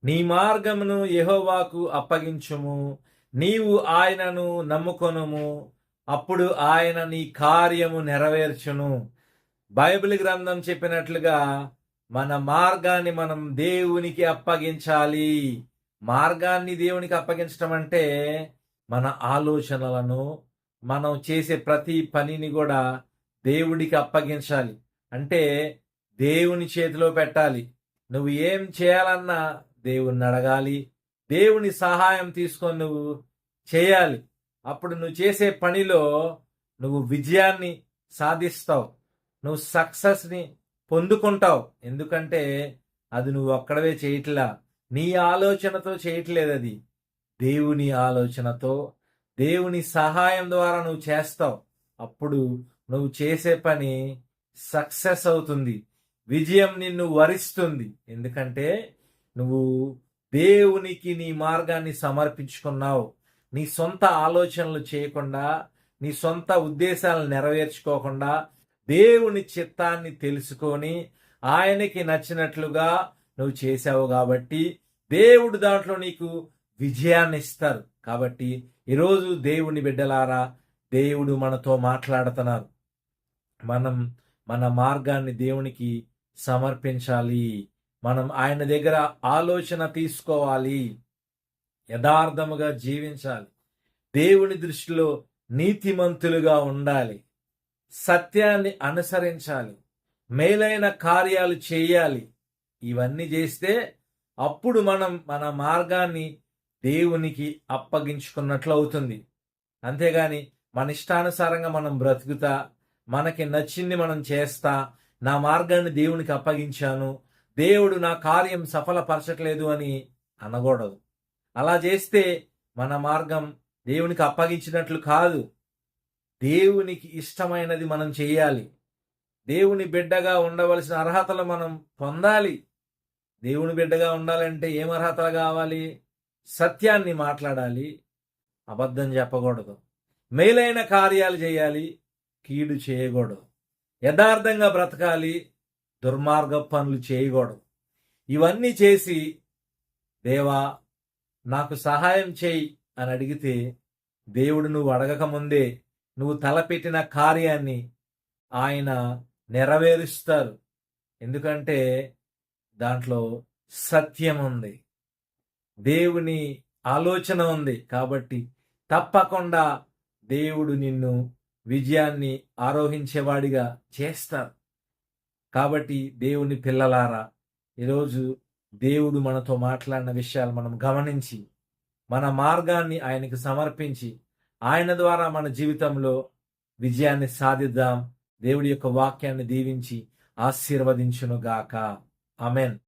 నీ మార్గమును యెహోవాకు అప్పగించుము, నీవు ఆయనను నమ్ముకొనుము, అప్పుడు ఆయన నీ కార్యము నెరవేర్చును. బైబిల్ గ్రంథం చెప్పినట్లుగా మన మార్గాన్ని మనం దేవునికి అప్పగించాలి. మార్గాన్ని దేవునికి అప్పగించడం అంటే మన ఆలోచనలను, మనం చేసే ప్రతి పనిని కూడా దేవుడికి అప్పగించాలి. అంటే దేవుని చేతిలో పెట్టాలి. నువ్వు ఏం చేయాలన్నా దేవుణ్ణి అడగాలి. దేవుని సహాయం తీసుకొని నువ్వు చేయాలి. అప్పుడు నువ్వు చేసే పనిలో నువ్వు విజయాన్ని సాధిస్తావు. నువ్వు సక్సెస్ని పొందుకుంటావు. ఎందుకంటే అది నువ్వు ఒక్కడవే చేయట్లా, నీ ఆలోచనతో చేయట్లేదు. అది దేవుని ఆలోచనతో, దేవుని సహాయం ద్వారా నువ్వు చేస్తావు. అప్పుడు నువ్వు చేసే పని సక్సెస్ అవుతుంది. విజయం నిన్ను వరిస్తుంది. ఎందుకంటే నువ్వు దేవునికి నీ మార్గాన్ని సమర్పించుకున్నావు. నీ సొంత ఆలోచనలు చేయకుండా, నీ సొంత ఉద్దేశాలను నెరవేర్చుకోకుండా దేవుని చిత్తాన్ని తెలుసుకొని ఆయనకి నచ్చినట్లుగా నువ్వు చేశావు. కాబట్టి దేవుడు దాంట్లో నీకు విజయాన్ని ఇస్తారు. కాబట్టి ఈరోజు దేవుని బిడ్డలారా, దేవుడు మనతో మాట్లాడుతున్నారు. మనం మన మార్గాన్ని దేవునికి సమర్పించాలి. మనం ఆయన దగ్గర ఆలోచన తీసుకోవాలి. యథార్థముగా జీవించాలి. దేవుని దృష్టిలో నీతిమంతులుగా ఉండాలి. సత్యాన్ని అనుసరించాలి. మేలైన కార్యాలు చేయాలి. ఇవన్నీ చేస్తే అప్పుడు మనం మన మార్గాన్ని దేవునికి అప్పగించుకున్నట్లు అవుతుంది. అంతేగాని మన ఇష్టానుసారంగా మనం బ్రతుకుతా, మనకి నచ్చింది మనం చేస్తా, నా మార్గాన్ని దేవునికి అప్పగించాను, దేవుడు నా కార్యం సఫలపరచట్లేదు అని అనకూడదు. అలా చేస్తే మన మార్గం దేవునికి అప్పగించినట్లు కాదు. దేవునికి ఇష్టమైనది మనం చేయాలి. దేవుని బిడ్డగా ఉండవలసిన అర్హతలు మనం పొందాలి. దేవుని బిడ్డగా ఉండాలంటే ఏం అర్హతలు కావాలి? సత్యాన్ని మాట్లాడాలి, అబద్ధం చెప్పకూడదు, మేలైన కార్యాలు చేయాలి, కీడు చేయకూడదు, యథార్థంగా బ్రతకాలి, దుర్మార్గ పనులు చేయకూడదు. ఇవన్నీ చేసి దేవా నాకు సహాయం చేయి అని అడిగితే దేవుడు నువ్వు అడగకముందే నువ్వు తలపెట్టిన కార్యాన్ని ఆయన నెరవేరుస్తారు. ఎందుకంటే దాంట్లో సత్యం ఉంది, దేవుని ఆలోచన ఉంది. కాబట్టి తప్పకుండా దేవుడు నిన్ను విజయాన్ని ఆరోహించేవాడిగా చేస్తారు. కాబట్టి దేవుని పిల్లలారా, ఈరోజు దేవుడు మనతో మాట్లాడిన విషయాలు మనం గమనించి మన మార్గాన్ని ఆయనకి సమర్పించి ఆయన ద్వారా మన జీవితంలో విజయాన్ని సాధిద్దాం. దేవుడి యొక్క వాక్యాన్ని దీవించి ఆశీర్వదించునుగాక. ఆమేన్.